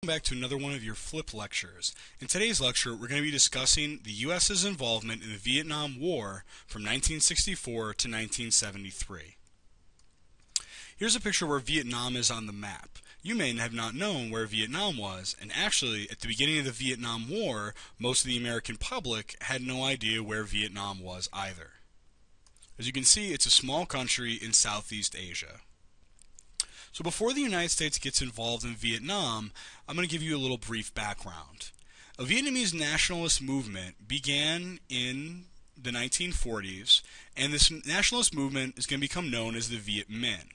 back to another one of your flip lectures. In today's lecture, we're going to be discussing the U.S.'s involvement in the Vietnam War from 1964 to 1973. Here's a picture where Vietnam is on the map. You may have not known where Vietnam was, and actually, at the beginning of the Vietnam War, most of the American public had no idea where Vietnam was either. As you can see, it's a small country in Southeast Asia. So before the United States gets involved in Vietnam, I'm going to give you a little brief background. A Vietnamese nationalist movement began in the 1940s, and this nationalist movement is going to become known as the Viet Minh.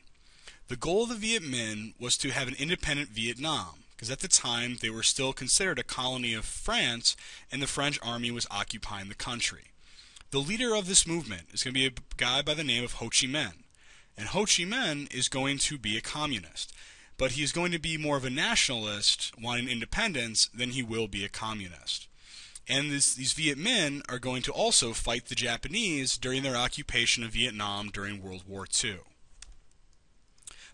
The goal of the Viet Minh was to have an independent Vietnam, because at the time they were still considered a colony of France, and the French army was occupying the country. The leader of this movement is going to be a guy by the name of Ho Chi Minh. And Ho Chi Minh is going to be a communist, but he is going to be more of a nationalist, wanting independence, than he will be a communist. And these Viet Minh are going to also fight the Japanese during their occupation of Vietnam during World War II.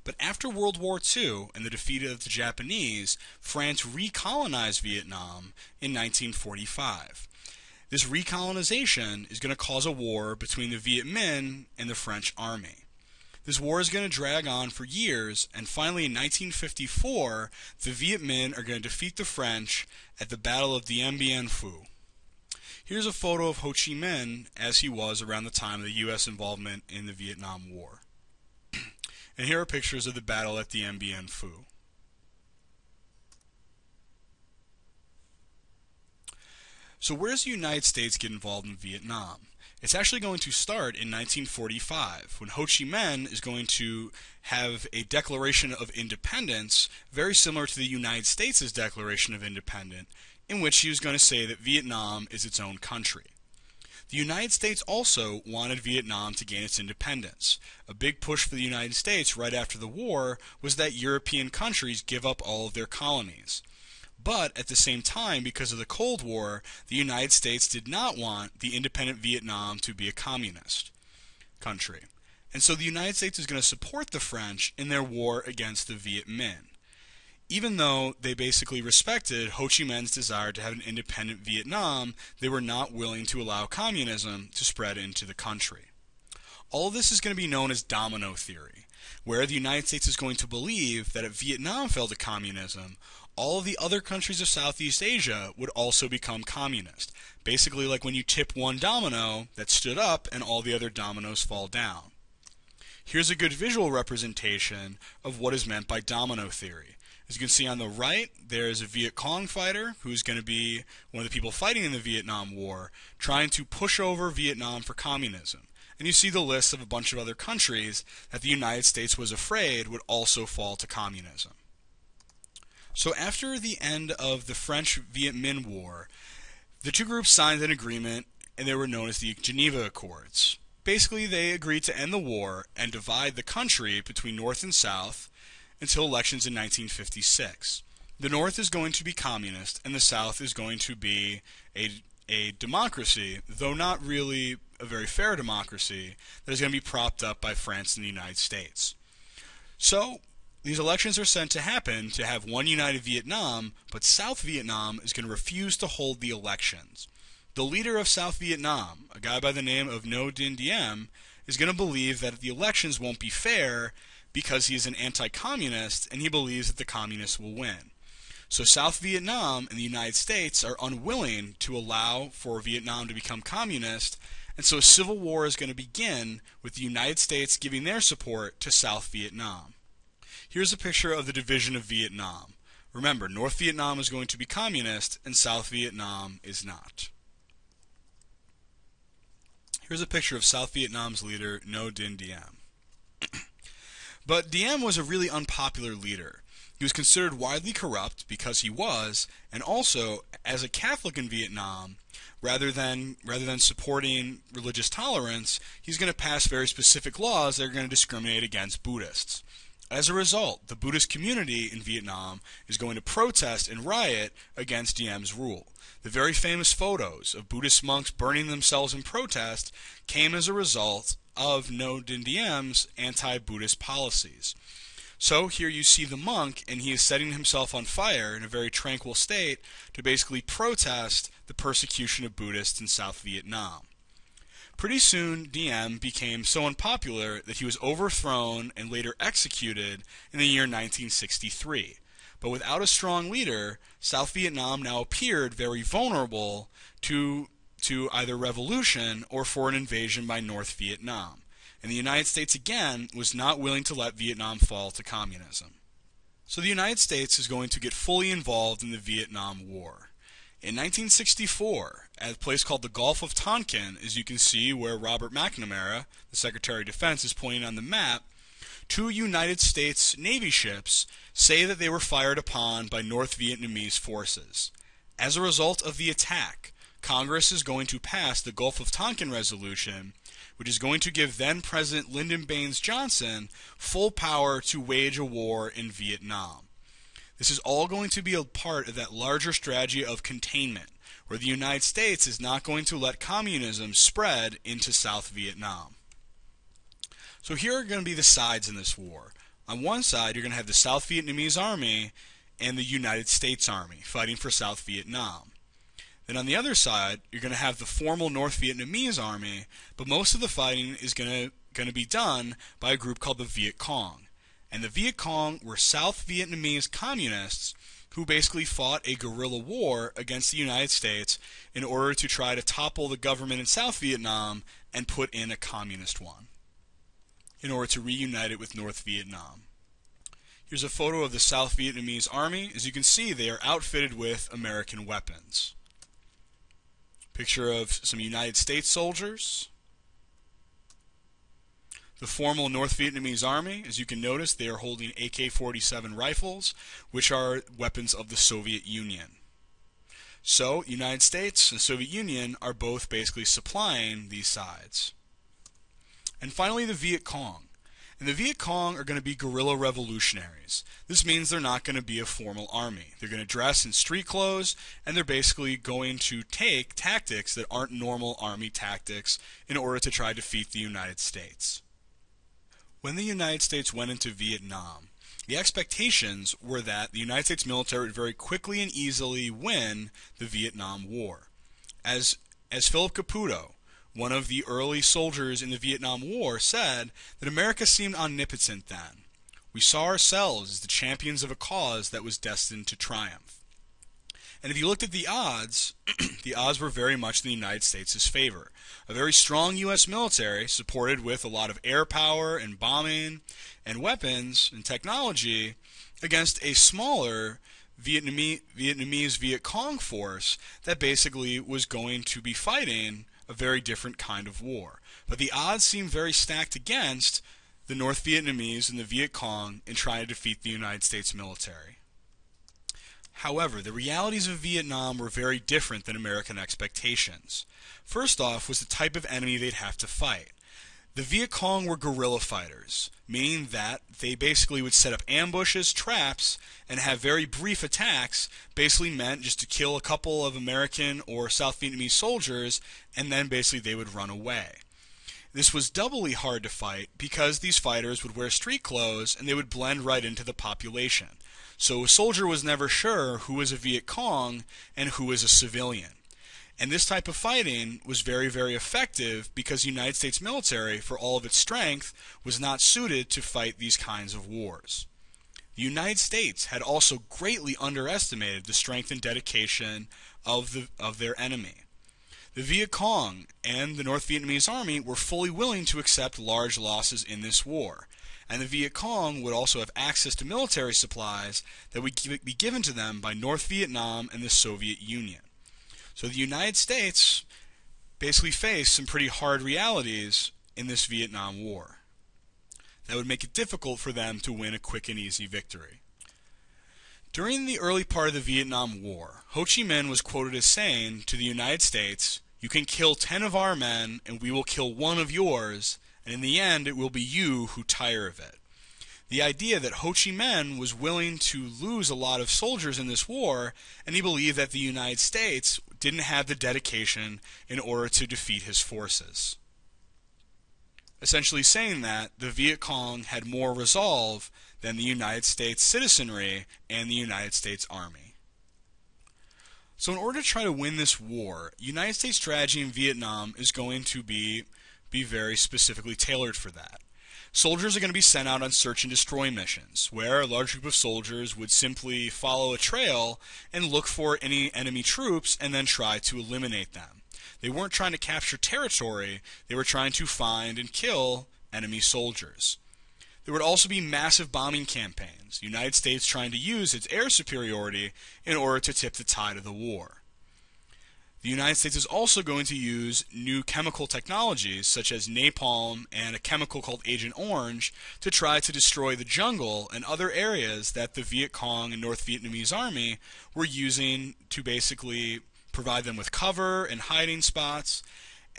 But after World War II and the defeat of the Japanese, France recolonized Vietnam in 1945. This recolonization is going to cause a war between the Viet Minh and the French army. This war is going to drag on for years, and finally in 1954, the Viet Minh are going to defeat the French at the Battle of Dien Bien Phu. Here's a photo of Ho Chi Minh as he was around the time of the U.S. involvement in the Vietnam War. And here are pictures of the battle at Dien Bien Phu. So where does the United States get involved in Vietnam? It's actually going to start in 1945, when Ho Chi Minh is going to have a declaration of independence very similar to the United States' Declaration of Independence, in which he was going to say that Vietnam is its own country. The United States also wanted Vietnam to gain its independence. A big push for the United States right after the war was that European countries give up all of their colonies. But at the same time, because of the Cold War, the United States did not want the independent Vietnam to be a communist country. And so the United States is going to support the French in their war against the Viet Minh. Even though they basically respected Ho Chi Minh's desire to have an independent Vietnam, they were not willing to allow communism to spread into the country. All of this is going to be known as domino theory, where the United States is going to believe that if Vietnam fell to communism, all of the other countries of Southeast Asia would also become communist. Basically like when you tip one domino that stood up and all the other dominoes fall down. Here's a good visual representation of what is meant by domino theory. As you can see on the right, there's a Viet Cong fighter who's going to be one of the people fighting in the Vietnam War, trying to push over Vietnam for communism. And you see the list of a bunch of other countries that the United States was afraid would also fall to communism. So after the end of the French-Viet Minh War, the two groups signed an agreement, and they were known as the Geneva Accords. Basically, they agreed to end the war and divide the country between North and South until elections in 1956. The North is going to be communist, and the South is going to be a democracy, though not really a very fair democracy, that is going to be propped up by France and the United States. So these elections are sent to happen to have one united Vietnam, but South Vietnam is going to refuse to hold the elections. The leader of South Vietnam, a guy by the name of Ngo Dinh Diem, is going to believe that the elections won't be fair because he is an anti-communist and he believes that the communists will win. So South Vietnam and the United States are unwilling to allow for Vietnam to become communist, and so a civil war is going to begin with the United States giving their support to South Vietnam. Here's a picture of the division of Vietnam. Remember, North Vietnam is going to be communist and South Vietnam is not. Here's a picture of South Vietnam's leader, Ngo Dinh Diem. But Diem was a really unpopular leader. He was considered widely corrupt because he was, and also as a Catholic in Vietnam, rather than supporting religious tolerance, he's going to pass very specific laws that are going to discriminate against Buddhists. As a result, the Buddhist community in Vietnam is going to protest and riot against Diem's rule. The very famous photos of Buddhist monks burning themselves in protest came as a result of Ngo Dinh Diem's anti-Buddhist policies. So here you see the monk, and he is setting himself on fire in a very tranquil state to basically protest the persecution of Buddhists in South Vietnam. Pretty soon, Diem became so unpopular that he was overthrown and later executed in the year 1963. But without a strong leader, South Vietnam now appeared very vulnerable to either revolution or for an invasion by North Vietnam. And the United States again was not willing to let Vietnam fall to communism. So the United States is going to get fully involved in the Vietnam War. In 1964, at a place called the Gulf of Tonkin, as you can see where Robert McNamara, the Secretary of Defense, is pointing on the map, 2 United States Navy ships say that they were fired upon by North Vietnamese forces. As a result of the attack, Congress is going to pass the Gulf of Tonkin Resolution, which is going to give then-President Lyndon Baines Johnson full power to wage a war in Vietnam. This is all going to be a part of that larger strategy of containment, where the United States is not going to let communism spread into South Vietnam. So here are going to be the sides in this war. On one side, you're going to have the South Vietnamese Army and the United States Army fighting for South Vietnam. Then on the other side, you're going to have the formal North Vietnamese Army, but most of the fighting is going to be done by a group called the Viet Cong. And the Viet Cong were South Vietnamese communists who basically fought a guerrilla war against the United States in order to try to topple the government in South Vietnam and put in a communist one, in order to reunite it with North Vietnam. Here's a photo of the South Vietnamese Army. As you can see, they are outfitted with American weapons. Picture of some United States soldiers. The formal North Vietnamese Army, as you can notice, they are holding AK-47 rifles, which are weapons of the Soviet Union. So, United States and Soviet Union are both basically supplying these sides. And finally, the Viet Cong. And the Viet Cong are going to be guerrilla revolutionaries. This means they're not going to be a formal army. They're going to dress in street clothes, and they're basically going to take tactics that aren't normal army tactics in order to try to defeat the United States. When the United States went into Vietnam, the expectations were that the United States military would very quickly and easily win the Vietnam War. As Philip Caputo, one of the early soldiers in the Vietnam War, said that America seemed omnipotent then. We saw ourselves as the champions of a cause that was destined to triumph. And if you looked at the odds, the odds were very much in the United States' favor. A very strong U.S. military, supported with a lot of air power and bombing and weapons and technology, against a smaller Vietnamese Viet Cong force that basically was going to be fighting a very different kind of war. But the odds seemed very stacked against the North Vietnamese and the Viet Cong in trying to defeat the United States military. However, the realities of Vietnam were very different than American expectations. First off was the type of enemy they'd have to fight. The Viet Cong were guerrilla fighters, meaning that they basically would set up ambushes, traps, and have very brief attacks, basically meant just to kill a couple of American or South Vietnamese soldiers, and then basically they would run away. This was doubly hard to fight because these fighters would wear street clothes and they would blend right into the population. So a soldier was never sure who was a Viet Cong and who was a civilian. And this type of fighting was very, very effective because the United States military, for all of its strength, was not suited to fight these kinds of wars. The United States had also greatly underestimated the strength and dedication of their enemy. The Viet Cong and the North Vietnamese Army were fully willing to accept large losses in this war. And the Viet Cong would also have access to military supplies that would be given to them by North Vietnam and the Soviet Union. So the United States basically faced some pretty hard realities in this Vietnam War that would make it difficult for them to win a quick and easy victory. During the early part of the Vietnam War, Ho Chi Minh was quoted as saying to the United States, "You can kill 10 of our men and we will kill 1 of yours, and in the end it will be you who tire of it." The idea that Ho Chi Minh was willing to lose a lot of soldiers in this war, and he believed that the United States didn't have the dedication in order to defeat his forces. essentially saying that the Viet Cong had more resolve than the United States citizenry and the United States Army. So in order to try to win this war, United States strategy in Vietnam is going to be very specifically tailored for that. Soldiers are going to be sent out on search and destroy missions, where a large group of soldiers would simply follow a trail and look for any enemy troops and then try to eliminate them. They weren't trying to capture territory, they were trying to find and kill enemy soldiers. There would also be massive bombing campaigns, the United States trying to use its air superiority in order to tip the tide of the war. The United States is also going to use new chemical technologies such as napalm and a chemical called Agent Orange to try to destroy the jungle and other areas that the Viet Cong and North Vietnamese army were using to basically provide them with cover and hiding spots.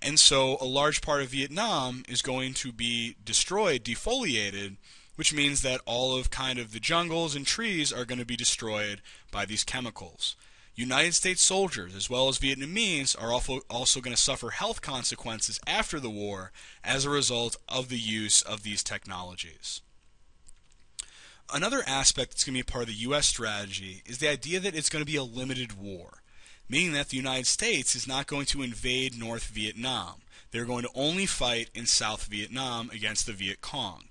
And so a large part of Vietnam is going to be destroyed, defoliated, which means that all of kind of the jungles and trees are going to be destroyed by these chemicals. United States soldiers, as well as Vietnamese, are also going to suffer health consequences after the war as a result of the use of these technologies. Another aspect that's going to be part of the U.S. strategy is the idea that it's going to be a limited war, meaning that the United States is not going to invade North Vietnam. They're going to only fight in South Vietnam against the Viet Cong.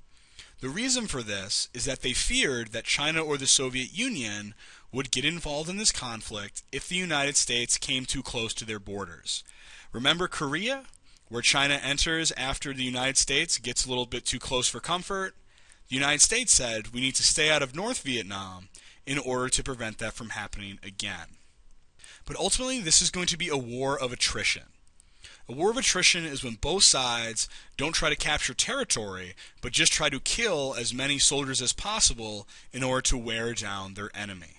The reason for this is that they feared that China or the Soviet Union would get involved in this conflict if the United States came too close to their borders. Remember Korea, where China enters after the United States gets a little bit too close for comfort? The United States said we need to stay out of North Vietnam in order to prevent that from happening again. But ultimately, this is going to be a war of attrition. A war of attrition is when both sides don't try to capture territory, but just try to kill as many soldiers as possible in order to wear down their enemy.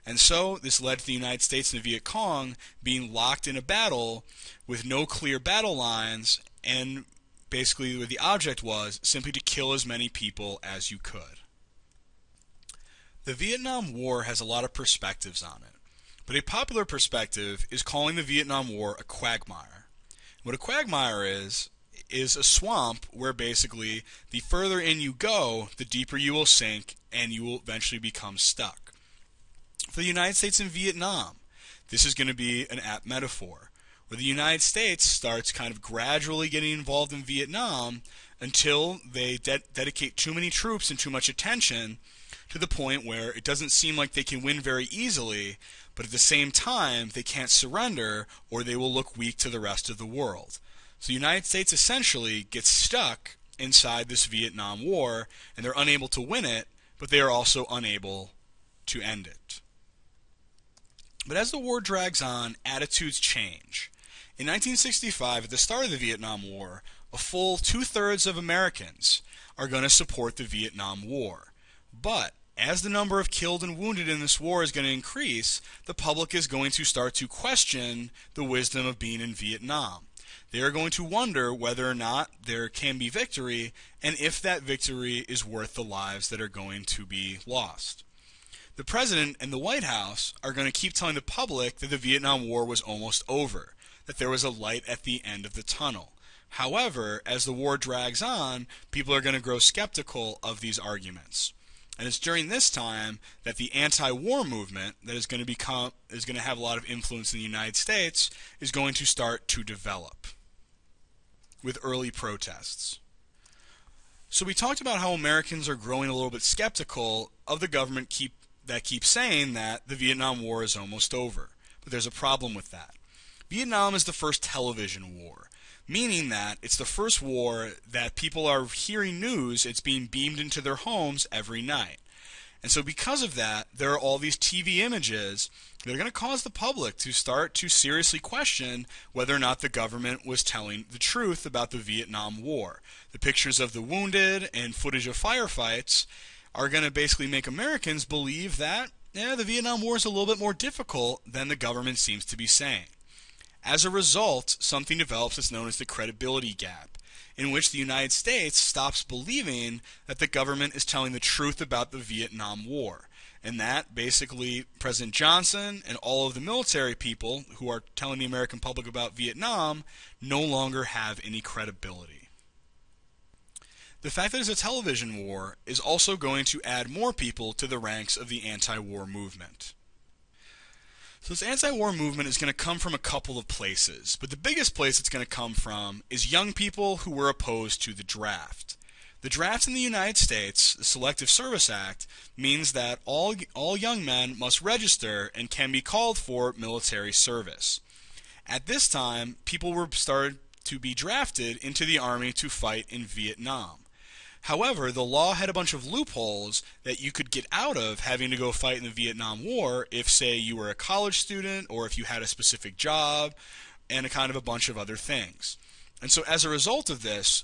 And so this led to the United States and the Viet Cong being locked in a battle with no clear battle lines, and basically what the object was simply to kill as many people as you could. The Vietnam War has a lot of perspectives on it, but a popular perspective is calling the Vietnam War a quagmire. What a quagmire is a swamp where basically the further in you go, the deeper you will sink and you will eventually become stuck. For the United States and Vietnam, this is going to be an apt metaphor, where the United States starts kind of gradually getting involved in Vietnam until they dedicate too many troops and too much attention to the point where it doesn't seem like they can win very easily, but at the same time they can't surrender or they will look weak to the rest of the world. So the United States essentially gets stuck inside this Vietnam War, and they're unable to win it, but they are also unable to end it. But as the war drags on, attitudes change. In 1965, at the start of the Vietnam War, a full 2/3 of Americans are going to support the Vietnam War. But as the number of killed and wounded in this war is going to increase, the public is going to start to question the wisdom of being in Vietnam. They are going to wonder whether or not there can be victory, and if that victory is worth the lives that are going to be lost. The President and the White House are going to keep telling the public that the Vietnam War was almost over, that there was a light at the end of the tunnel. However, as the war drags on, people are going to grow skeptical of these arguments. And it's during this time that the anti-war movement that is going to have a lot of influence in the United States is going to start to develop with early protests. So we talked about how Americans are growing a little bit skeptical of the government that keeps saying that the Vietnam War is almost over. But there's a problem with that. Vietnam is the first television war, meaning that it's the first war that people are hearing news, it's being beamed into their homes every night. And so because of that, there are all these TV images that are going to cause the public to start to seriously question whether or not the government was telling the truth about the Vietnam War. The pictures of the wounded and footage of firefights are going to basically make Americans believe that the Vietnam War is a little bit more difficult than the government seems to be saying. As a result, something develops that's known as the credibility gap, in which the United States stops believing that the government is telling the truth about the Vietnam War. And that basically President Johnson and all of the military people who are telling the American public about Vietnam no longer have any credibility. The fact that it's a television war is also going to add more people to the ranks of the anti-war movement. So this anti-war movement is going to come from a couple of places, but the biggest place it's going to come from is young people who were opposed to the draft. The draft in the United States, the Selective Service Act, means that all young men must register and can be called for military service. At this time, people were started to be drafted into the Army to fight in Vietnam. However, the law had a bunch of loopholes that you could get out of having to go fight in the Vietnam War if, say, you were a college student or if you had a specific job and a bunch of other things. And so as a result of this,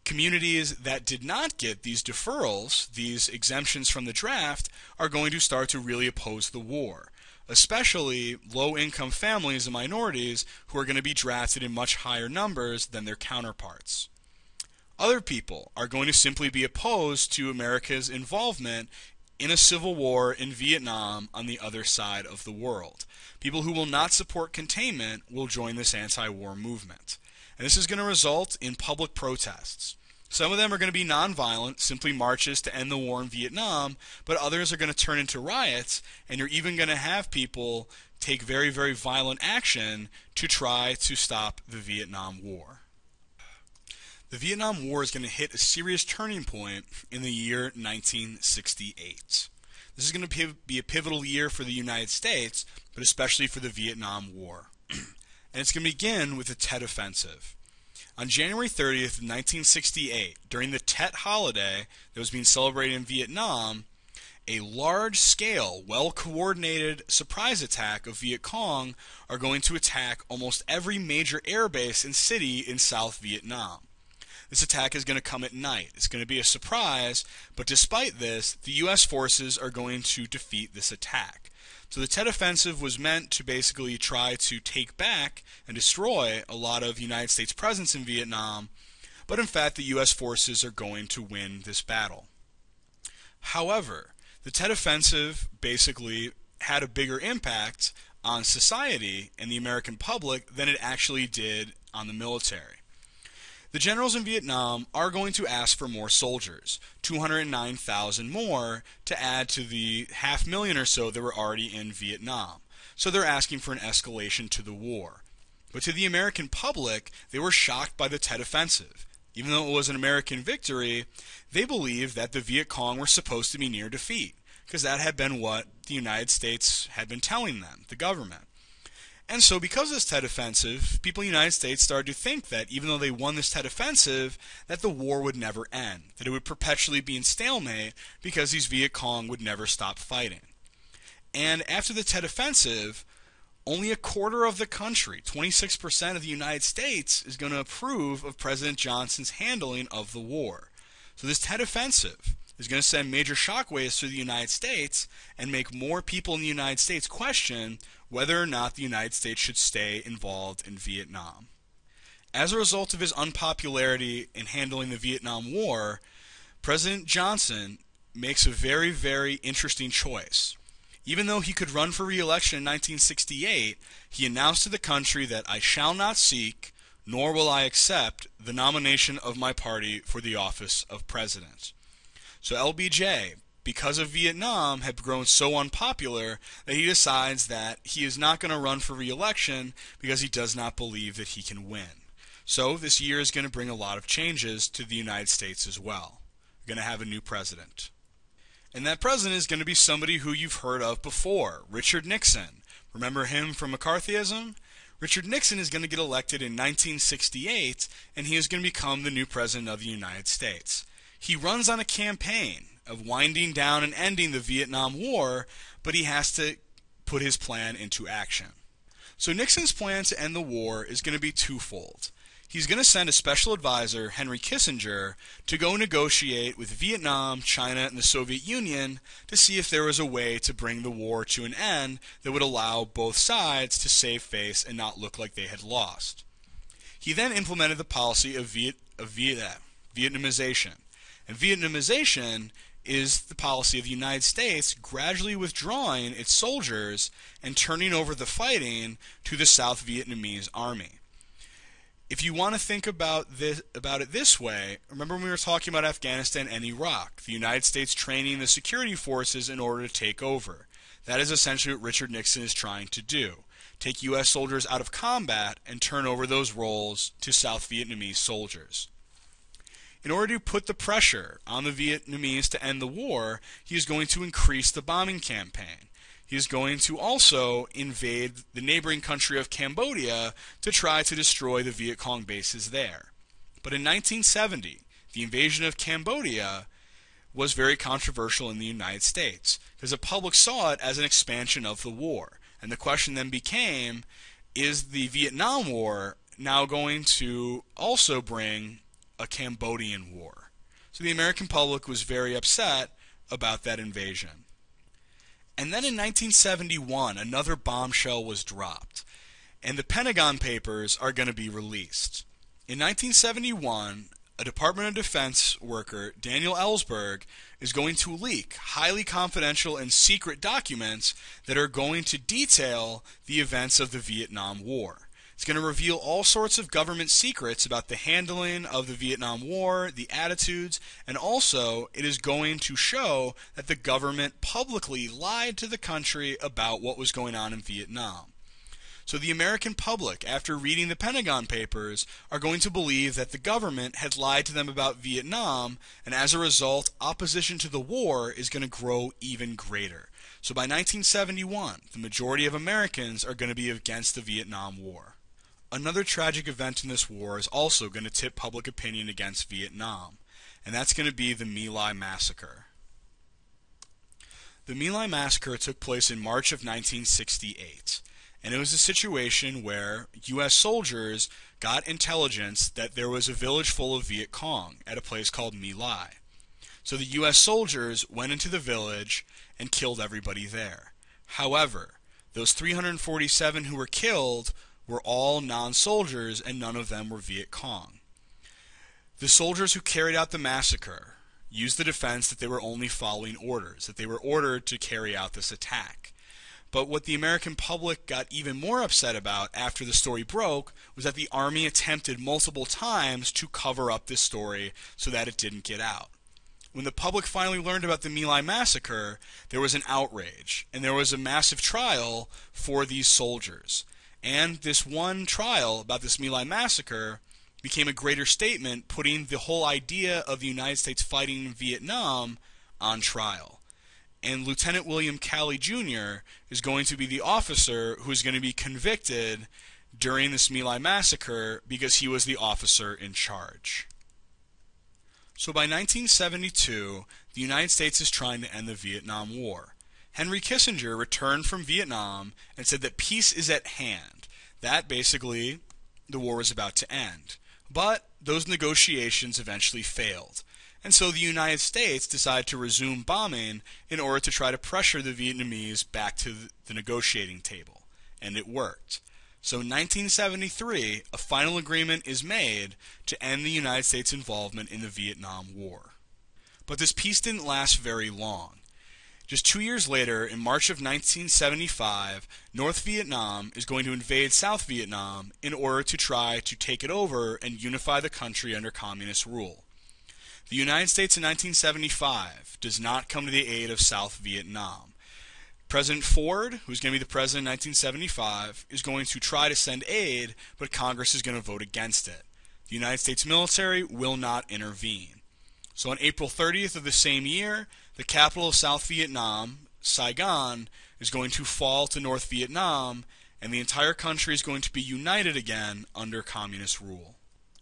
communities that did not get these deferrals, these exemptions from the draft, are going to start to really oppose the war, especially low-income families and minorities who are going to be drafted in much higher numbers than their counterparts. Other people are going to simply be opposed to America's involvement in a civil war in Vietnam on the other side of the world. People who will not support containment will join this anti-war movement. And this is going to result in public protests. Some of them are going to be nonviolent, simply marches to end the war in Vietnam, but others are going to turn into riots, and you're even going to have people take very, very violent action to try to stop the Vietnam War. The Vietnam War is going to hit a serious turning point in the year 1968. This is going to be a pivotal year for the United States, but especially for the Vietnam War. And it's going to begin with the Tet Offensive. On January 30th, 1968, during the Tet holiday that was being celebrated in Vietnam, a large-scale, well-coordinated surprise attack of Viet Cong are going to attack almost every major airbase and city in South Vietnam. This attack is going to come at night. It's going to be a surprise, but despite this, the U.S. forces are going to defeat this attack. So the Tet Offensive was meant to basically try to take back and destroy a lot of United States presence in Vietnam, but in fact the U.S. forces are going to win this battle. However, the Tet Offensive basically had a bigger impact on society and the American public than it actually did on the military. The generals in Vietnam are going to ask for more soldiers, 209,000 more, to add to the 500,000 or so that were already in Vietnam. So they're asking for an escalation to the war. But to the American public, they were shocked by the Tet Offensive. Even though it was an American victory, they believed that the Viet Cong were supposed to be near defeat, because that had been what the United States had been telling them, the government. And so because of this Tet Offensive, people in the United States started to think that even though they won this Tet Offensive, that the war would never end, that it would perpetually be in stalemate because these Viet Cong would never stop fighting. And after the Tet Offensive, only a quarter of the country, 26% of the United States, is going to approve of President Johnson's handling of the war. So this Tet Offensive is going to send major shockwaves through the United States and make more people in the United States question whether or not the United States should stay involved in Vietnam. As a result of his unpopularity in handling the Vietnam War, President Johnson makes a very, very interesting choice. Even though he could run for re-election in 1968, he announced to the country that I shall not seek, nor will I accept, the nomination of my party for the office of president. So LBJ, because of Vietnam, had grown so unpopular that he decides that he is not going to run for re-election because he does not believe that he can win. So this year is going to bring a lot of changes to the United States as well. We're going to have a new president. And that president is going to be somebody who you've heard of before, Richard Nixon. Remember him from McCarthyism? Richard Nixon is going to get elected in 1968, and he is going to become the new president of the United States. He runs on a campaign of winding down and ending the Vietnam War, but he has to put his plan into action. So Nixon's plan to end the war is going to be twofold. He's going to send a special advisor, Henry Kissinger, to go negotiate with Vietnam, China, and the Soviet Union to see if there was a way to bring the war to an end that would allow both sides to save face and not look like they had lost. He then implemented the policy of Vietnamization. And Vietnamization is the policy of the United States gradually withdrawing its soldiers and turning over the fighting to the South Vietnamese army. if you want to think about it this way, remember when we were talking about Afghanistan and Iraq, the United States training the security forces in order to take over. That is essentially what Richard Nixon is trying to do. Take U.S. soldiers out of combat and turn over those roles to South Vietnamese soldiers. In order to put the pressure on the Vietnamese to end the war, he is going to increase the bombing campaign. He is going to also invade the neighboring country of Cambodia to try to destroy the Viet Cong bases there. But in 1970, the invasion of Cambodia was very controversial in the United States because the public saw it as an expansion of the war. And the question then became, is the Vietnam War now going to also bring a Cambodian war? So the American public was very upset about that invasion. And then in 1971, another bombshell was dropped, and the Pentagon Papers are going to be released. In 1971, a Department of Defense worker, Daniel Ellsberg, is going to leak highly confidential and secret documents that are going to detail the events of the Vietnam War. It's going to reveal all sorts of government secrets about the handling of the Vietnam War, the attitudes, and also it is going to show that the government publicly lied to the country about what was going on in Vietnam. So the American public, after reading the Pentagon Papers, are going to believe that the government had lied to them about Vietnam, and as a result, opposition to the war is going to grow even greater. So by 1971, the majority of Americans are going to be against the Vietnam War. Another tragic event in this war is also going to tip public opinion against Vietnam, and that's going to be the My Lai Massacre. The My Lai Massacre took place in March of 1968, and it was a situation where U.S. soldiers got intelligence that there was a village full of Viet Cong at a place called My Lai. So the U.S. soldiers went into the village and killed everybody there. However, those 347 who were killed were all non-soldiers, and none of them were Viet Cong. The soldiers who carried out the massacre used the defense that they were only following orders, that they were ordered to carry out this attack. But what the American public got even more upset about after the story broke was that the Army attempted multiple times to cover up this story so that it didn't get out. When the public finally learned about the My Lai Massacre, there was an outrage, and there was a massive trial for these soldiers. And this one trial about this My Lai Massacre became a greater statement, putting the whole idea of the United States fighting in Vietnam on trial. And Lieutenant William Calley Jr. is going to be the officer who is going to be convicted during this My Lai Massacre because he was the officer in charge. So by 1972, the United States is trying to end the Vietnam War. Henry Kissinger returned from Vietnam and said that peace is at hand, that basically the war was about to end. But those negotiations eventually failed, and so the United States decided to resume bombing in order to try to pressure the Vietnamese back to the negotiating table, and it worked. So in 1973, a final agreement is made to end the United States' involvement in the Vietnam War. But this peace didn't last very long. Just 2 years later, in March of 1975, North Vietnam is going to invade South Vietnam in order to try to take it over and unify the country under communist rule. The United States in 1975 does not come to the aid of South Vietnam. President Ford, who's going to be the president in 1975, is going to try to send aid, but Congress is going to vote against it. The United States military will not intervene. So on April 30th of the same year, the capital of South Vietnam, Saigon, is going to fall to North Vietnam, and the entire country is going to be united again under communist rule.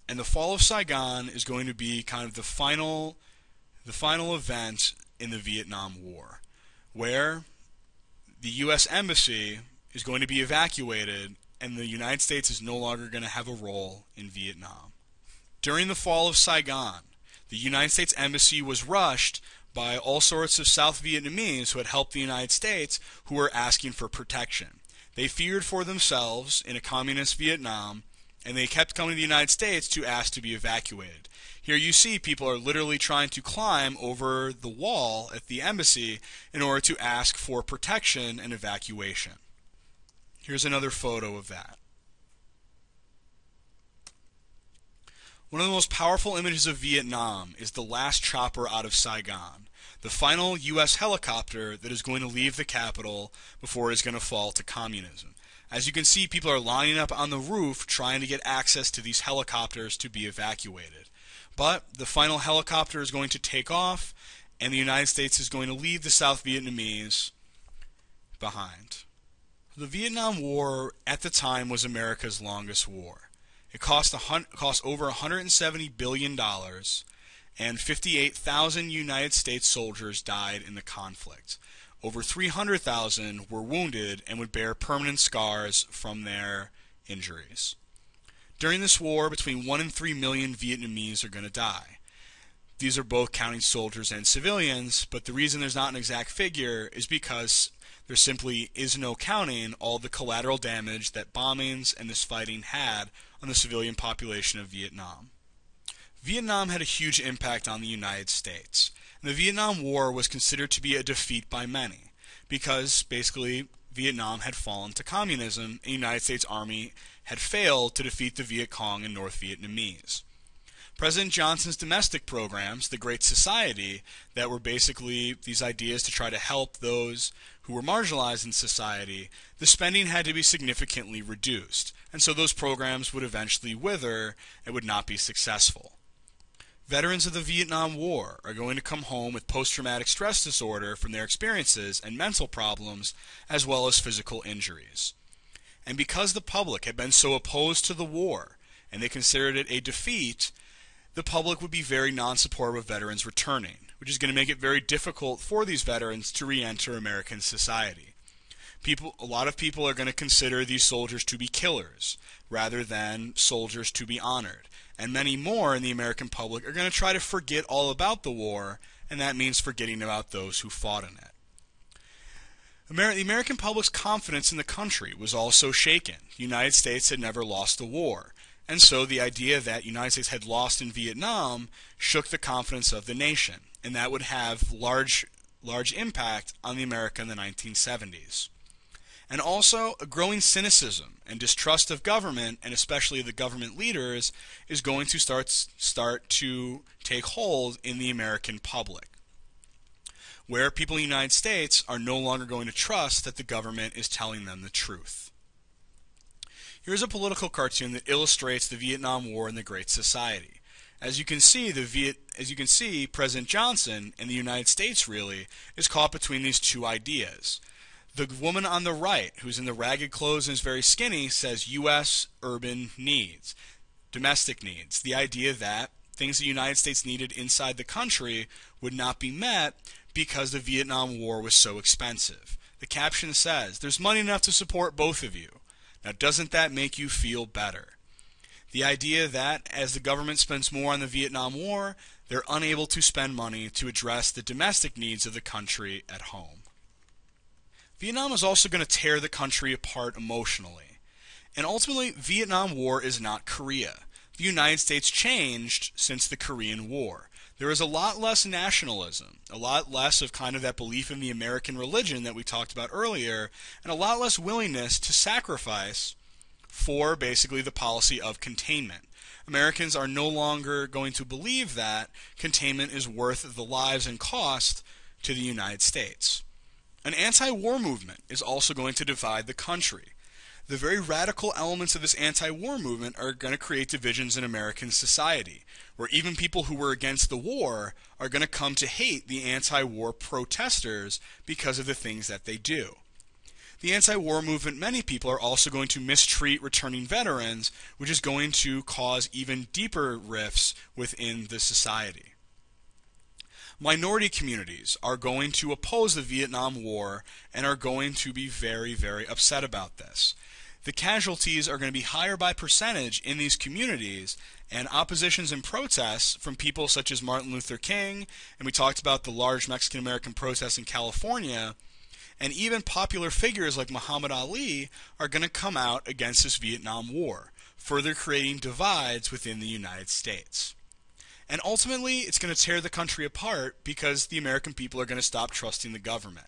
And the fall of Saigon is going to be kind of the final event in the Vietnam War, where the U.S. Embassy is going to be evacuated, and the United States is no longer going to have a role in Vietnam. During the fall of Saigon, the United States Embassy was rushed by all sorts of South Vietnamese who had helped the United States, who were asking for protection. They feared for themselves in a communist Vietnam, and they kept coming to the United States to ask to be evacuated. Here you see people are literally trying to climb over the wall at the embassy in order to ask for protection and evacuation. Here's another photo of that. One of the most powerful images of Vietnam is the last chopper out of Saigon, the final U.S. helicopter that is going to leave the capital before it is going to fall to communism. As you can see, people are lining up on the roof trying to get access to these helicopters to be evacuated. But the final helicopter is going to take off, and the United States is going to leave the South Vietnamese behind. The Vietnam War at the time was America's longest war. It cost over $170 billion, and 58,000 United States soldiers died in the conflict. Over 300,000 were wounded and would bear permanent scars from their injuries. During this war, between 1 and 3 million Vietnamese are going to die. These are both counting soldiers and civilians, but the reason there's not an exact figure is because there simply is no counting all the collateral damage that bombings and this fighting had on the civilian population of Vietnam. Vietnam had a huge impact on the United States. And the Vietnam War was considered to be a defeat by many because basically Vietnam had fallen to communism and the United States Army had failed to defeat the Viet Cong and North Vietnamese. President Johnson's domestic programs, the Great Society, that were basically these ideas to try to help those who were marginalized in society, the spending had to be significantly reduced, and so those programs would eventually wither and would not be successful. Veterans of the Vietnam War are going to come home with post-traumatic stress disorder from their experiences and mental problems, as well as physical injuries. And because the public had been so opposed to the war, and they considered it a defeat, the public would be very non-supportive of veterans returning, which is going to make it very difficult for these veterans to re-enter American society. A lot of people are going to consider these soldiers to be killers, rather than soldiers to be honored. And many more in the American public are going to try to forget all about the war, and that means forgetting about those who fought in it. The American public's confidence in the country was also shaken. The United States had never lost a war, and so the idea that the United States had lost in Vietnam shook the confidence of the nation, and that would have large impact on the America in the 1970s. And also, a growing cynicism and distrust of government, and especially the government leaders, is going to start to take hold in the American public, where people in the United States are no longer going to trust that the government is telling them the truth. Here's a political cartoon that illustrates the Vietnam War and the Great Society. As you can see, President Johnson in the United States really is caught between these two ideas. The woman on the right, who's in the ragged clothes and is very skinny, says U.S. urban needs, domestic needs. The idea that things the United States needed inside the country would not be met because the Vietnam War was so expensive. The caption says, "There's money enough to support both of you. Now, doesn't that make you feel better?" The idea that as the government spends more on the Vietnam War, they're unable to spend money to address the domestic needs of the country at home. Vietnam is also going to tear the country apart emotionally. And ultimately, Vietnam War is not Korea. The United States changed since the Korean War. There is a lot less nationalism, a lot less of kind of that belief in the American religion that we talked about earlier, and a lot less willingness to sacrifice for basically the policy of containment. Americans are no longer going to believe that containment is worth the lives and cost to the United States. An anti-war movement is also going to divide the country. The very radical elements of this anti-war movement are going to create divisions in American society, where even people who were against the war are going to come to hate the anti-war protesters because of the things that they do. The anti-war movement, many people are also going to mistreat returning veterans, which is going to cause even deeper rifts within the society. Minority communities are going to oppose the Vietnam War and are going to be very, very upset about this. The casualties are going to be higher by percentage in these communities, and oppositions and protests from people such as Martin Luther King, and we talked about the large Mexican-American protests in California, and even popular figures like Muhammad Ali are going to come out against this Vietnam War, further creating divides within the United States. And ultimately, it's going to tear the country apart because the American people are going to stop trusting the government.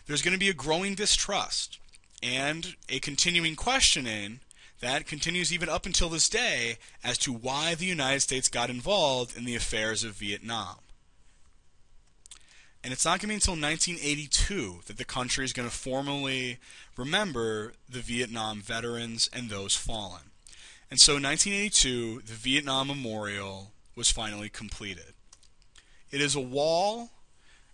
There's going to be a growing distrust and a continuing questioning that continues even up until this day as to why the United States got involved in the affairs of Vietnam. And it's not going to be until 1982 that the country is going to formally remember the Vietnam veterans and those fallen. And so in 1982, the Vietnam Memorial was finally completed. It is a wall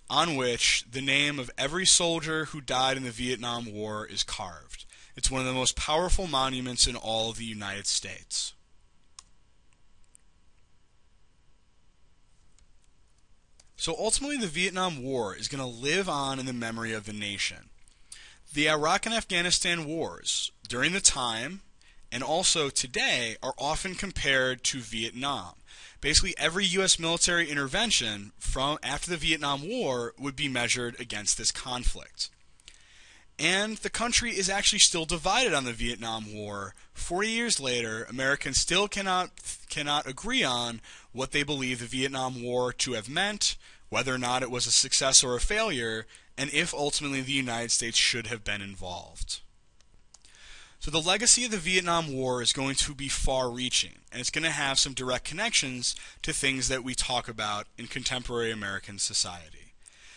on which the name of every soldier who died in the Vietnam War is carved. It's one of the most powerful monuments in all of the United States. So ultimately, the Vietnam War is going to live on in the memory of the nation. The Iraq and Afghanistan wars, during the time and also today, are often compared to Vietnam. Basically, every U.S. military intervention from after the Vietnam War would be measured against this conflict. And the country is actually still divided on the Vietnam War. 40 years later, Americans still cannot agree on what they believe the Vietnam War to have meant, whether or not it was a success or a failure, and if ultimately the United States should have been involved. So the legacy of the Vietnam War is going to be far-reaching, and it's going to have some direct connections to things that we talk about in contemporary American society.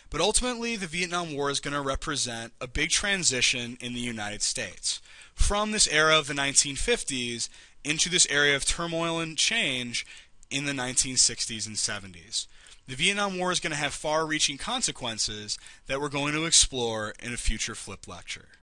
But ultimately, the Vietnam War is going to represent a big transition in the United States, from this era of the 1950s into this area of turmoil and change in the 1960s and 70s. The Vietnam War is going to have far-reaching consequences that we're going to explore in a future Flip lecture.